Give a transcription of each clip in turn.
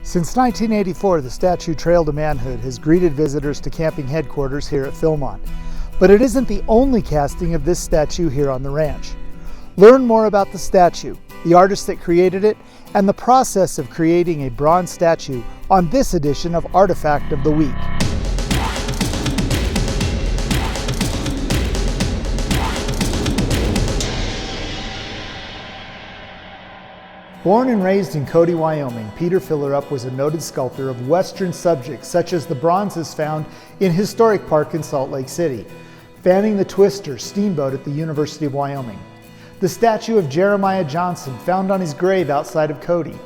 Since 1984, the statue Trail to Manhood has greeted visitors to camping headquarters here at Philmont. But it isn't the only casting of this statue here on the ranch. Learn more about the statue, the artist that created it, and the process of creating a bronze statue on this edition of Artifact of the Week. Born and raised in Cody, Wyoming, Peter Fillerup was a noted sculptor of Western subjects such as the bronzes found in Historic Park in Salt Lake City, Fanning the Twister steamboat at the University of Wyoming, the statue of Jeremiah Johnson found on his grave outside of Cody,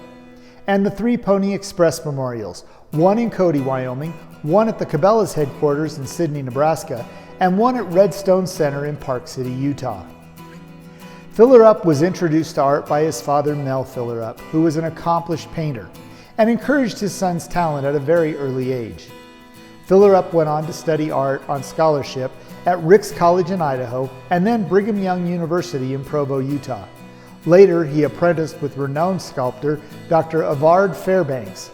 and the 3 Pony Express memorials, one in Cody, Wyoming, one at the Cabela's headquarters in Sidney, Nebraska, and one at Redstone Center in Park City, Utah. Fillerup was introduced to art by his father, Mel Fillerup, who was an accomplished painter, and encouraged his son's talent at a very early age. Fillerup went on to study art on scholarship at Ricks College in Idaho and then Brigham Young University in Provo, Utah. Later, he apprenticed with renowned sculptor Dr. Avard Fairbanks.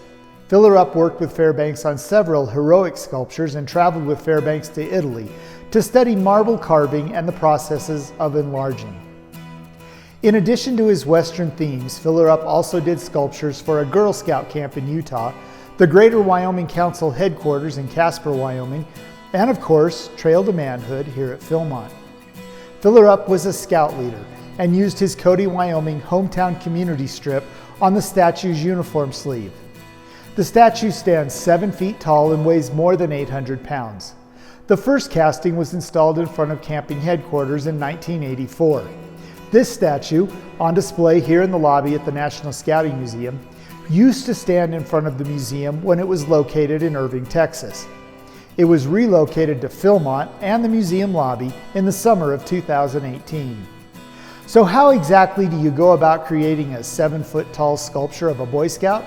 Fillerup worked with Fairbanks on several heroic sculptures and traveled with Fairbanks to Italy to study marble carving and the processes of enlarging. In addition to his Western themes, Fillerup also did sculptures for a Girl Scout camp in Utah, the Greater Wyoming Council headquarters in Casper, Wyoming, and of course, Trail to Manhood here at Philmont. Fillerup was a scout leader and used his Cody, Wyoming hometown community strip on the statue's uniform sleeve. The statue stands 7 feet tall and weighs more than 800 pounds. The first casting was installed in front of camping headquarters in 1984. This statue, on display here in the lobby at the National Scouting Museum, used to stand in front of the museum when it was located in Irving, Texas. It was relocated to Philmont and the museum lobby in the summer of 2018. So how exactly do you go about creating a 7-foot-tall sculpture of a Boy Scout?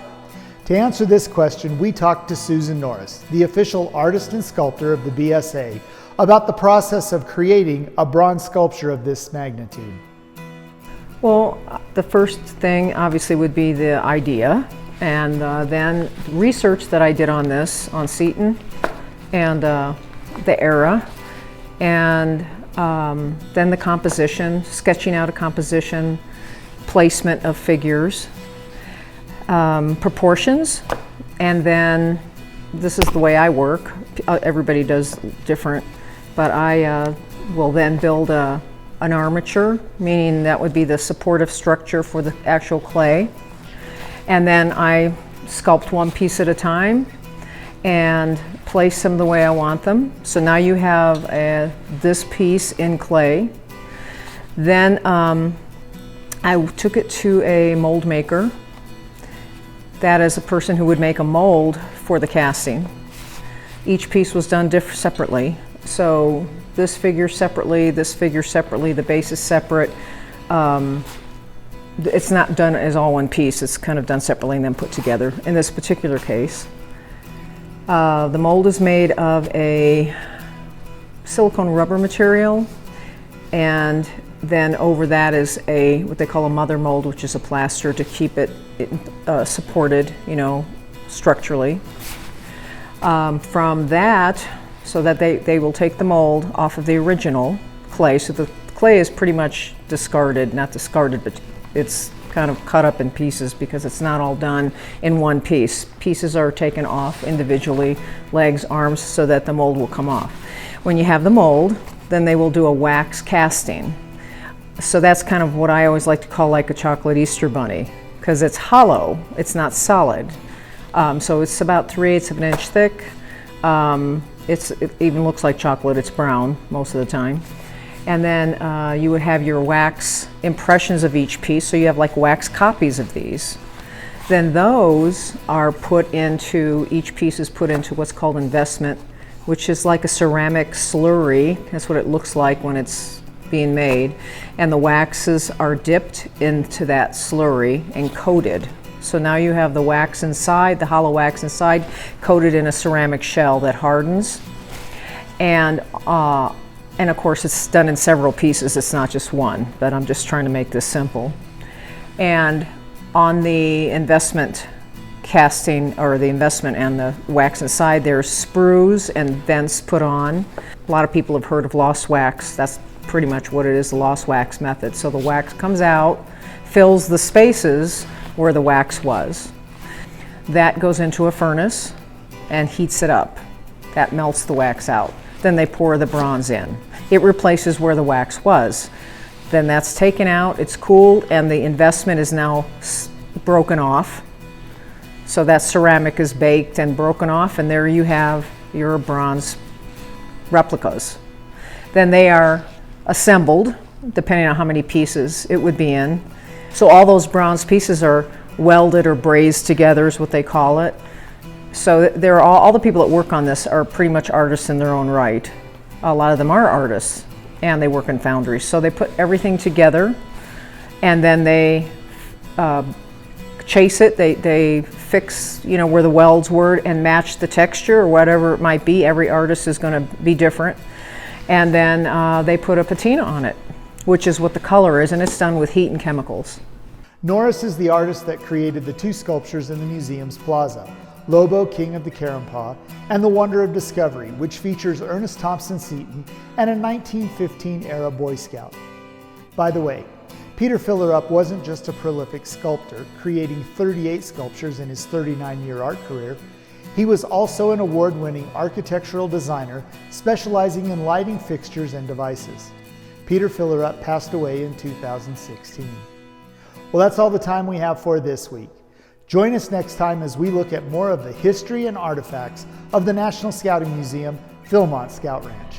To answer this question, we talked to Susan Norris, the official artist and sculptor of the BSA, about the process of creating a bronze sculpture of this magnitude. Well, the first thing obviously would be the idea, and then research that I did on this, on Seton and the era, and then the composition, sketching out a composition, placement of figures, proportions, and then this is the way I work. Everybody does different, but I will then build an armature, meaning that would be the supportive structure for the actual clay. And then I sculpt one piece at a time and place them the way I want them. So now you have this piece in clay. Then I took it to a mold maker. That is a person who would make a mold for the casting. Each piece was done separately. So this figure separately, the base is separate. It's not done as all one piece, it's kind of done separately and then put together in this particular case. The mold is made of a silicone rubber material, and then over that is what they call a mother mold, which is a plaster to keep it supported, structurally. From that, so that they will take the mold off of the original clay. So the clay is pretty much discarded, not discarded, but it's kind of cut up in pieces because it's not all done in one piece. Pieces are taken off individually, legs, arms, so that the mold will come off. When you have the mold, then they will do a wax casting. So that's kind of what I always like to call like a chocolate Easter bunny, because it's hollow, it's not solid. So it's about 3/8 of an inch thick. It even looks like chocolate, it's brown most of the time. And then you would have your wax impressions of each piece, so you have like wax copies of these. Then those are each piece is put into what's called investment, which is like a ceramic slurry. That's what it looks like when it's being made. And the waxes are dipped into that slurry and coated. So now you have the wax inside, the hollow wax inside, coated in a ceramic shell that hardens. And of course it's done in several pieces, it's not just one, but I'm just trying to make this simple. And on the investment casting or the investment and the wax inside. There's sprues and vents put on. A lot of people have heard of lost wax. That's pretty much what it is, the lost wax method. So the wax comes out, fills the spaces where the wax was. That goes into a furnace and heats it up. That melts the wax out. Then they pour the bronze in. It replaces where the wax was. Then that's taken out, it's cooled, and the investment is now broken off. So that ceramic is baked and broken off, and there you have your bronze replicas. Then they are assembled, depending on how many pieces it would be in. So all those bronze pieces are welded or brazed together is what they call it. So they're all the people that work on this are pretty much artists in their own right. A lot of them are artists, and they work in foundries. So they put everything together, and then they chase it. They fix, you know, where the welds were and match the texture or whatever it might be. Every artist is going to be different. And then they put a patina on it, which is what the color is, and it's done with heat and chemicals. Norris is the artist that created the two sculptures in the museum's plaza, Lobo, King of the Karampaw, and the Wonder of Discovery, which features Ernest Thompson Seton and a 1915-era Boy Scout. By the way, Peter Fillerup wasn't just a prolific sculptor, creating 38 sculptures in his 39-year art career. He was also an award-winning architectural designer specializing in lighting fixtures and devices. Peter Fillerup passed away in 2016. Well, that's all the time we have for this week. Join us next time as we look at more of the history and artifacts of the National Scouting Museum, Philmont Scout Ranch.